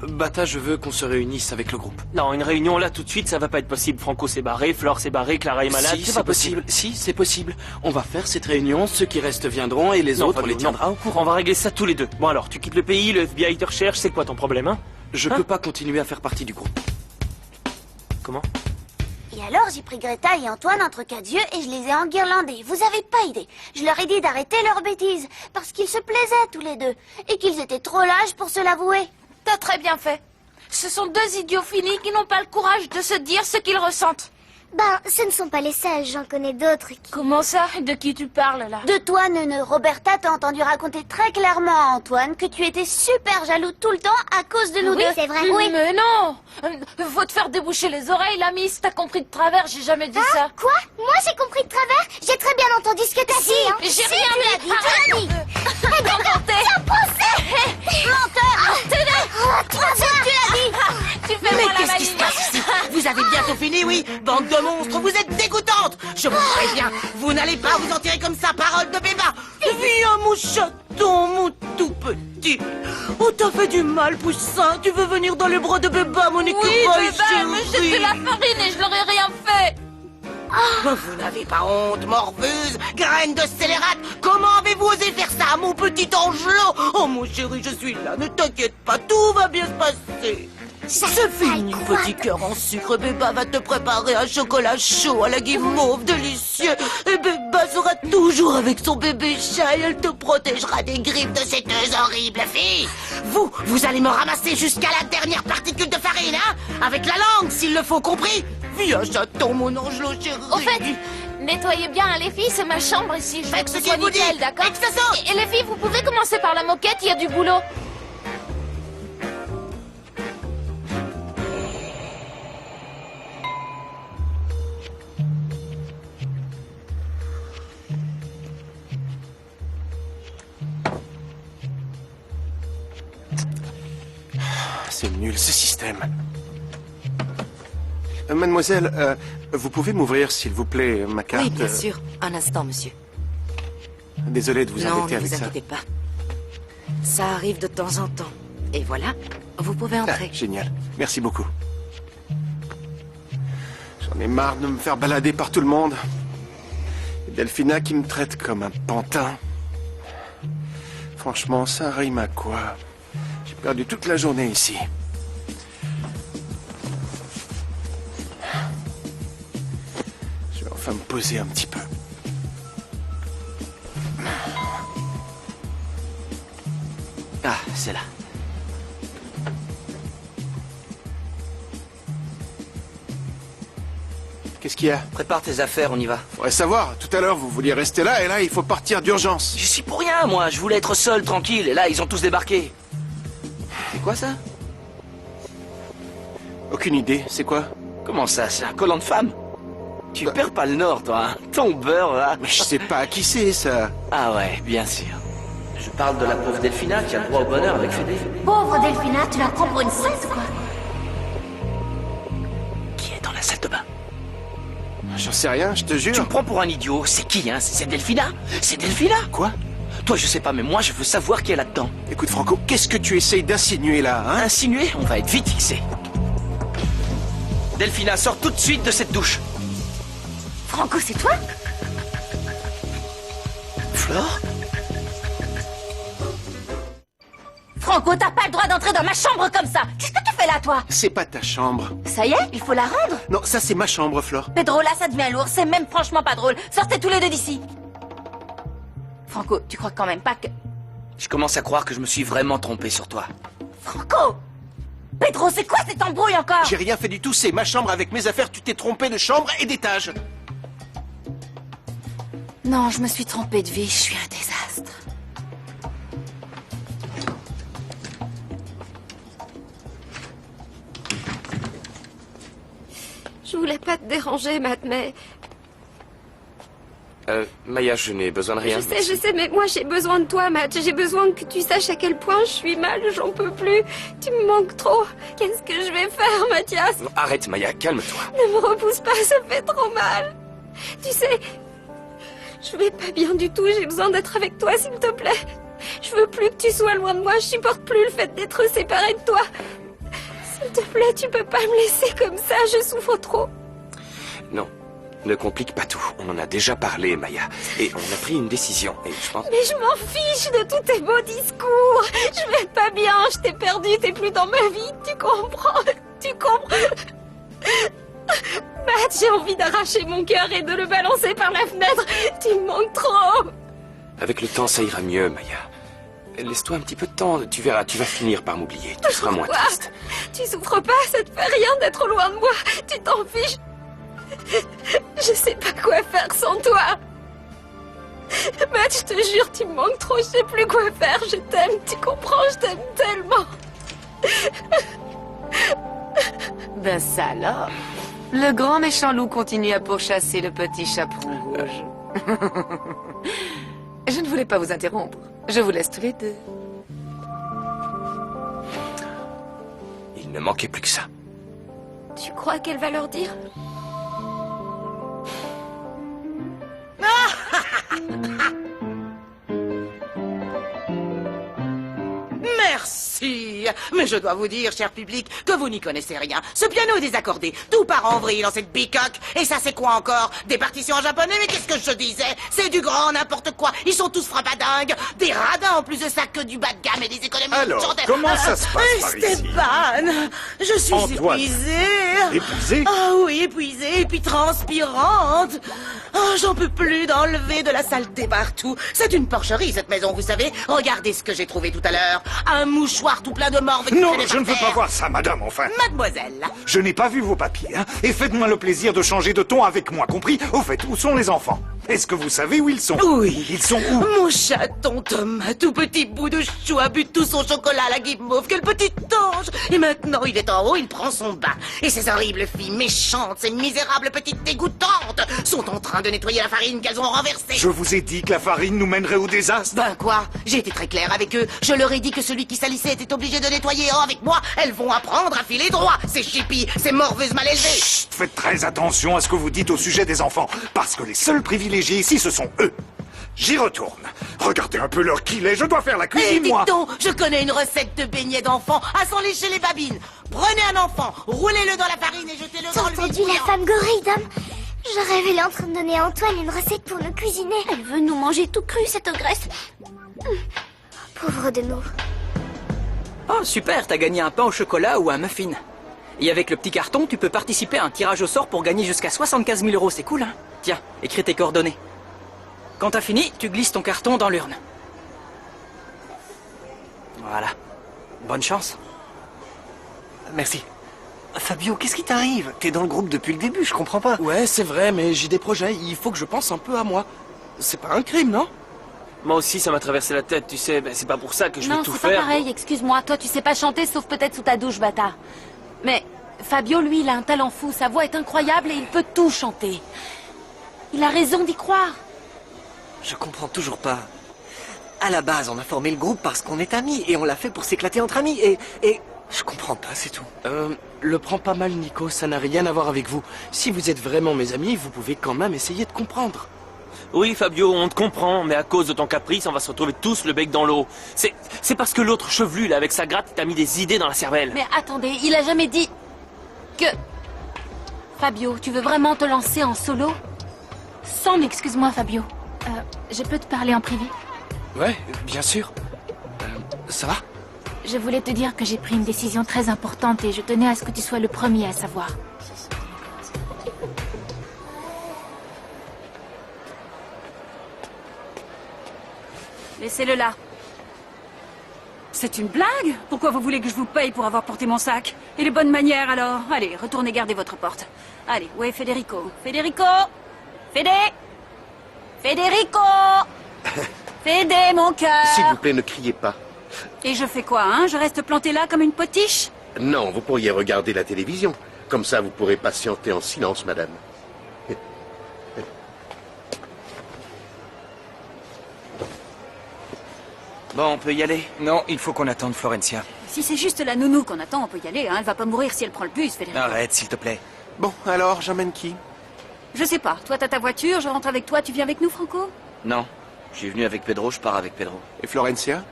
Bata, je veux qu'on se réunisse avec le groupe. Non, une réunion là tout de suite, ça va pas être possible. Franco s'est barré, Flore s'est barré, Clara est malade, Si, c'est pas possible. Si, c'est possible. On va faire cette réunion, ceux qui restent viendront et les autres, on les tiendra au courant. On va régler ça tous les deux. Bon alors, tu quittes le pays, le FBI te recherche, c'est quoi ton problème, hein? Je peux pas continuer à faire partie du groupe. Comment? Et alors, j'ai pris Greta et Antoine entre quatre yeux et je les ai enguirlandés. Vous avez pas idée. Je leur ai dit d'arrêter leurs bêtises. Parce qu'ils se plaisaient tous les deux. Et qu'ils étaient trop lâches pour se l'avouer. T'as très bien fait. Ce sont deux idiots finis qui n'ont pas le courage de se dire ce qu'ils ressentent. Ben, ce ne sont pas les seuls, j'en connais d'autres qui... Comment ça? De qui tu parles, là? De toi, Neuneu. Roberta t'a entendu raconter très clairement à Antoine que tu étais super jaloux tout le temps à cause de nous deux. C'est vrai. Oui, mais non. Faut te faire déboucher les oreilles, la miss. T'as compris de travers, j'ai jamais dit ça. Quoi? Moi, j'ai compris de travers? J'ai très bien entendu ce que t'as dit, hein. J'ai Si, rien tu l'as dit. dit, tu l'as dit. Et d'accord, t'as pensé. Menteur. Tu l'as dit. Tu fais Mais moi la qu'est-ce qui se passe ici? Vous avez bientôt fini, oui? Bande de monstres, vous êtes dégoûtantes! Je vous préviens, vous n'allez pas vous en tirer comme ça, parole de bébé! Viens, mon chaton, mon tout petit! Oh, t'as fait du mal, poussin! Tu veux venir dans les bras de Béba, mon écureuil chéri? mais j'ai de la farine et je leur ai rien fait. Vous n'avez pas honte, morveuse, graine de scélérate! Comment avez-vous osé faire ça, mon petit angelot? Oh, mon chéri, je suis là, ne t'inquiète pas, tout va bien se passer! C'est fini, petit cœur en sucre. Béba va te préparer un chocolat chaud à la guimauve délicieux. Et Béba sera toujours avec son bébé chat et elle te protégera des griffes de ces deux horribles filles. Vous allez me ramasser jusqu'à la dernière particule de farine, hein? Avec la langue, s'il le faut, compris? Viens, chaton, mon angelot chéri. Au fait, nettoyez bien, hein, les filles, c'est ma chambre ici. Je veux Faites que ce ce soit qu'il vous dit. nickel, d'accord? Faites ça. Et les filles, vous pouvez commencer par la moquette, il y a du boulot. C'est nul, ce système. Mademoiselle, vous pouvez m'ouvrir, s'il vous plaît, ma carte? Oui, bien sûr. Un instant, monsieur. Désolé de vous Non, embêter ne avec vous ça. inquiétez pas. Ça arrive de temps en temps. Et voilà, vous pouvez entrer. Génial. Merci beaucoup. J'en ai marre de me faire balader par tout le monde. Et Delphina qui me traite comme un pantin. Franchement, ça rime à quoi? J'ai perdu toute la journée ici. Je vais enfin me poser un petit peu. Ah, c'est là. Qu'est-ce qu'il y a? Prépare tes affaires, on y va. Faudrait savoir, tout à l'heure vous vouliez rester là et là il faut partir d'urgence. J'y suis pour rien, moi. Je voulais être seul, tranquille, et là, ils ont tous débarqué. C'est quoi ça? Aucune idée, c'est quoi? Comment ça? C'est un collant de femme? Tu perds pas le nord, toi, hein? Ton beurre, là. Mais je sais pas à qui c'est, ça. Ah ouais, bien sûr. Je parle de la pauvre Delphina qui a droit au bonheur avec Fédé. Pauvre Delphina, tu la prends pour une sainte, quoi. Qui est dans la salle de bain? J'en sais rien, je te jure. Tu me prends pour un idiot. C'est qui, hein? C'est Delphina? C'est Delphina? Quoi? Toi, je sais pas, mais moi, je veux savoir qui est là-dedans. Écoute, Franco, qu'est-ce que tu essayes d'insinuer là, hein? Insinuer? On va être vite fixé. Delphina, sors tout de suite de cette douche. Franco, c'est toi? Flore? Franco, t'as pas le droit d'entrer dans ma chambre comme ça. Qu'est-ce que tu fais là, toi? C'est pas ta chambre. Ça y est, il faut la rendre? Non, ça c'est ma chambre, Flore. Pedro, là, ça devient lourd. C'est même franchement pas drôle. Sortez tous les deux d'ici. Franco, tu crois quand même pas que... Je commence à croire que je me suis vraiment trompé sur toi. Franco! Pedro, c'est quoi cette embrouille encore? J'ai rien fait du tout, c'est ma chambre avec mes affaires. Tu t'es trompé de chambre et d'étage. Non, je me suis trompée de vie. Je suis un désastre. Je voulais pas te déranger, Matt, mais... Maya, je n'ai besoin de rien. Je sais, mais moi j'ai besoin de toi, Matt. J'ai besoin que tu saches à quel point je suis mal, j'en peux plus. Tu me manques trop. Qu'est-ce que je vais faire, Mathias? Non, arrête, Maya, calme-toi. Ne me repousse pas, ça fait trop mal. Tu sais, je vais pas bien du tout. J'ai besoin d'être avec toi, s'il te plaît. Je veux plus que tu sois loin de moi. Je supporte plus le fait d'être séparée de toi. S'il te plaît, tu peux pas me laisser comme ça. Je souffre trop. Non, ne complique pas tout. On en a déjà parlé, Maya. Et on a pris une décision. Et je pense... Mais je m'en fiche de tous tes beaux discours. Je vais pas bien, je t'ai perdu, t'es plus dans ma vie. Tu comprends? Tu comprends? Matt, j'ai envie d'arracher mon cœur et de le balancer par la fenêtre. Tu me manques trop. Avec le temps, ça ira mieux, Maya. Laisse-toi un petit peu de temps. Tu verras, tu vas finir par m'oublier. Tu seras moins triste. Tu souffres pas, ça te fait rien d'être loin de moi. Tu t'en fiches. Je sais pas quoi faire sans toi. Matt, je te jure, tu me manques trop, je sais plus quoi faire. Je t'aime, tu comprends, je t'aime tellement. Ben ça alors. Le grand méchant loup continue à pourchasser le petit chaperon rouge. Je ne voulais pas vous interrompre. Je vous laisse tous les deux. Il ne manquait plus que ça. Tu crois qu'elle va leur dire? Merci. Mais je dois vous dire, cher public, que vous n'y connaissez rien. Ce piano est désaccordé. Tout part en vrille dans cette bicoque. Et ça, c'est quoi encore? Des partitions en japonais? Mais qu'est-ce que je disais? C'est du grand n'importe quoi. Ils sont tous frappadingues. Des radins en plus de ça, que du bas de gamme et des économies. Alors, comment ça se passe par ici? Stéphane, je suis Antoine. épuisée. Épuisée? Ah oui, épuisée et puis transpirante. Oh, j'en peux plus d'enlever de la saleté partout. C'est une porcherie, cette maison, vous savez. Regardez ce que j'ai trouvé tout à l'heure. Un mouchoir tout plein de morve. Non, je ne veux pas voir ça, madame, enfin. Mademoiselle. Je n'ai pas vu vos papiers, hein. Et faites-moi le plaisir de changer de ton avec moi, compris? Au fait, où sont les enfants? Est-ce que vous savez où ils sont? Oui. Ils sont où? Mon chaton Thomas, tout petit bout de chou, a bu tout son chocolat à la guimauve. Quel petit ange! Et maintenant, il est en haut, il prend son bain. Et ces horribles filles méchantes, ces misérables petites dégoûtantes, sont en train de nettoyer la farine qu'elles ont renversée. Je vous ai dit que la farine nous mènerait au désastre. Ben quoi? J'ai été très claire avec eux. Je leur ai dit que celui qui salissait était obligé de nettoyer. Oh, avec moi, elles vont apprendre à filer droit. Ces chippies, ces morveuses mal élevées. Chut, faites très attention à ce que vous dites au sujet des enfants. Parce que les seuls privilégiés ici, ce sont eux. J'y retourne. Regardez un peu l'heure qu'il est. Je dois faire la cuisine, dites moi. donc, je connais une recette de beignets d'enfants à s'en lécher les babines. Prenez un enfant, roulez-le dans la farine et jetez-le dans le T'as entendu la femme gorille, Dom? Je rêve, elle est en train de donner à Antoine une recette pour nous cuisiner. Elle veut nous manger tout cru, cette ogresse. Pauvre de nous. Oh, super, t'as gagné un pain au chocolat ou un muffin. Et avec le petit carton, tu peux participer à un tirage au sort pour gagner jusqu'à 75 000 €, c'est cool, hein? Tiens, écris tes coordonnées. Quand t'as fini, tu glisses ton carton dans l'urne. Voilà. Bonne chance. Merci. Fabio, qu'est-ce qui t'arrive? T'es dans le groupe depuis le début, je comprends pas. Ouais, c'est vrai, mais j'ai des projets. Il faut que je pense un peu à moi. C'est pas un crime, non? Moi aussi, ça m'a traversé la tête, tu sais. Ben, c'est pas pour ça que je vais Non, tout c'est faire. pas pareil, excuse-moi. Toi, tu sais pas chanter, sauf peut-être sous ta douche, bâtard. Mais Fabio, lui, il a un talent fou. Sa voix est incroyable et il peut tout chanter. Il a raison d'y croire. Je comprends toujours pas. À la base, on a formé le groupe parce qu'on est amis et on l'a fait pour s'éclater entre amis et... Je comprends pas, c'est tout. Le prends pas mal, Nico, ça n'a rien à voir avec vous. Si vous êtes vraiment mes amis, vous pouvez quand même essayer de comprendre. Oui, Fabio, on te comprend, mais à cause de ton caprice, on va se retrouver tous le bec dans l'eau. C'est parce que l'autre chevelu, là, avec sa gratte, t'a mis des idées dans la cervelle. Mais attendez, il a jamais dit que... Fabio, tu veux vraiment te lancer en solo? Excuse-moi, Fabio. Je peux te parler en privé? Ouais, bien sûr. Ça va? Je voulais te dire que j'ai pris une décision très importante et je tenais à ce que tu sois le premier à savoir. Laissez-le là. C'est une blague? Pourquoi vous voulez que je vous paye pour avoir porté mon sac? Et les bonnes manières, alors? Allez, retournez garder votre porte. Allez, où est Federico? Federico? Federico! Fédé, mon cœur! S'il vous plaît, ne criez pas. Et je fais quoi, hein? Je reste plantée là comme une potiche? Non, vous pourriez regarder la télévision. Comme ça, vous pourrez patienter en silence, madame. Bon, on peut y aller? Non, il faut qu'on attende Florencia. Si c'est juste la nounou qu'on attend, on peut y aller, hein? Elle va pas mourir si elle prend le bus, Federico. Arrête, s'il te plaît. Bon, alors, j'emmène qui? Je sais pas. Toi, t'as ta voiture, je rentre avec toi, tu viens avec nous, Franco? Non. Je suis venu avec Pedro, je pars avec Pedro. Et Florencia?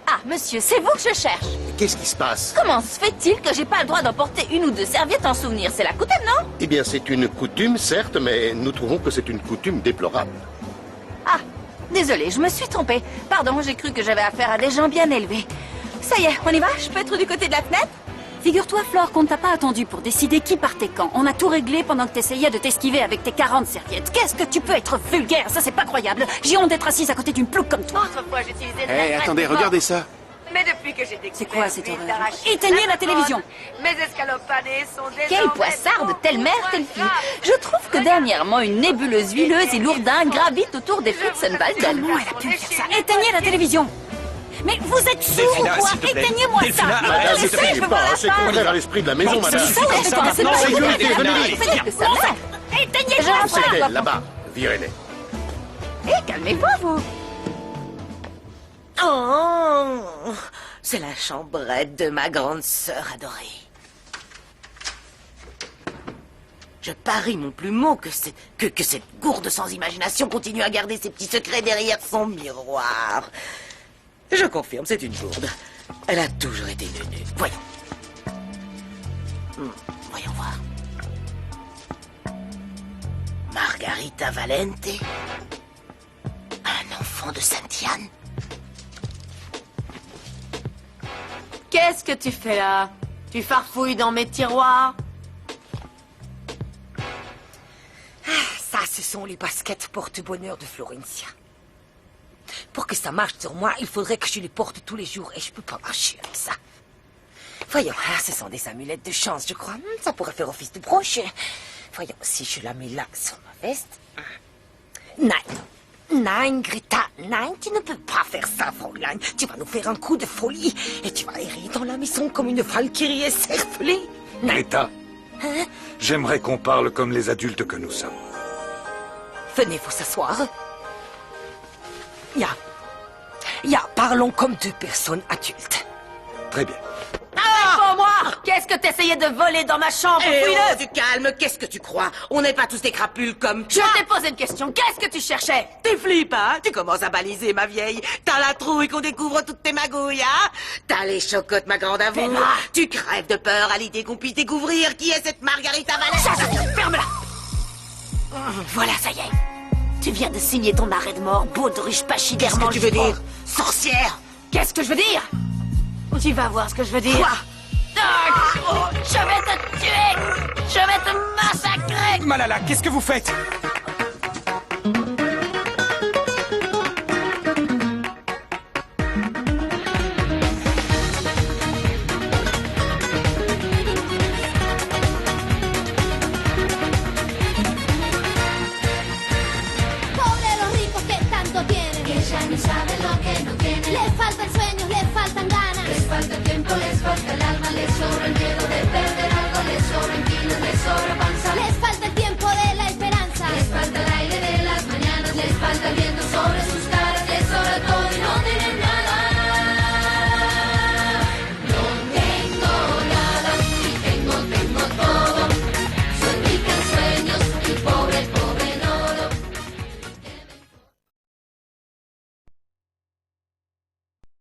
Ah, monsieur, c'est vous que je cherche. Qu'est-ce qui se passe? Comment se fait-il que j'ai pas le droit d'emporter une ou deux serviettes en souvenir? C'est la coutume, non? Eh bien, c'est une coutume, certes, mais nous trouvons que c'est une coutume déplorable. Ah, désolée, je me suis trompée. Pardon, j'ai cru que j'avais affaire à des gens bien élevés. Ça y est, on y va? Je peux être du côté de la fenêtre? Figure-toi, Flore, qu'on ne t'a pas attendu pour décider qui partait quand. On a tout réglé pendant que t'essayais de t'esquiver avec tes 40 serviettes. Qu'est-ce que tu peux être vulgaire? Ça, c'est pas croyable. J'ai honte d'être assise à côté d'une plouque comme toi. Autrefois, j'utilisais de Hé, la attendez, graisse regardez de ça. Mais depuis que j'ai découvert... C'est quoi cette l'huile horreur? d'arachide, Éteignez la télévision. Mes escalopanés sont désormais... Quelle poissarde, telle mère, telle fille. Je trouve que dernièrement, une nébuleuse huileuse et lourdin gravite autour des Fritzenwalden. Comment elle a pu faire ça? Éteignez la télévision. Mais vous êtes sourds ou Delphina, quoi? s'il te plaît. Éteignez-moi ça. Delphina, Madame, arrête, ne s'il te plaît. criez pas, c'est contraire à l'esprit de la maison, madame. Ça suffit comme ça maintenant. Sécurité, venez vite. Faites que ça meurt. Éteignez-moi ça. C'est elle, là-bas. Virez-les. Calmez-vous, vous. Oh, c'est la chambrette de ma grande sœur adorée. Je parie mon plumeau que cette gourde sans imagination continue à garder ses petits secrets derrière son miroir. Je confirme, c'est une gourde. Elle a toujours été nue. Voyons. Voyons voir. Margarita Valente. Un enfant de Sainte-Yann. Qu'est-ce que tu fais là? Tu farfouilles dans mes tiroirs? Ça, ce sont les baskets porte-bonheur de Florencia. Pour que ça marche sur moi, il faudrait que je les porte tous les jours et je peux pas marcher avec ça. Voyons, ce sont des amulettes de chance, je crois. Ça pourrait faire office de broche. Voyons, si je la mets là sur ma veste. Nein, Greta, nein, tu ne peux pas faire ça, Fräulein. Tu vas nous faire un coup de folie et tu vas errer dans la maison comme une valkyrie écervelée. Greta, j'aimerais qu'on parle comme les adultes que nous sommes. Venez vous s'asseoir. Parlons comme deux personnes adultes. Très bien. Pour moi! Qu'est-ce que t'essayais de voler dans ma chambre, fouineuse? Du calme, qu'est-ce que tu crois? On n'est pas tous des crapules comme... Je t'ai posé une question. Qu'est-ce que tu cherchais? T'es flippe, hein? Tu commences à baliser, ma vieille. T'as la trouille qu'on découvre toutes tes magouilles, hein? T'as les chocottes, ma grande amour. Tu crèves de peur à l'idée qu'on puisse découvrir qui est cette Margarita Valente. Ferme-la! Voilà, ça y est. Tu viens de signer ton arrêt de mort, baudruche pachyderme. Qu'est-ce que tu veux dire? Sorcière! Qu'est-ce que je veux dire? Tu vas voir ce que je veux dire. Quoi? Je vais te tuer! Je vais te massacrer! Malala, qu'est-ce que vous faites?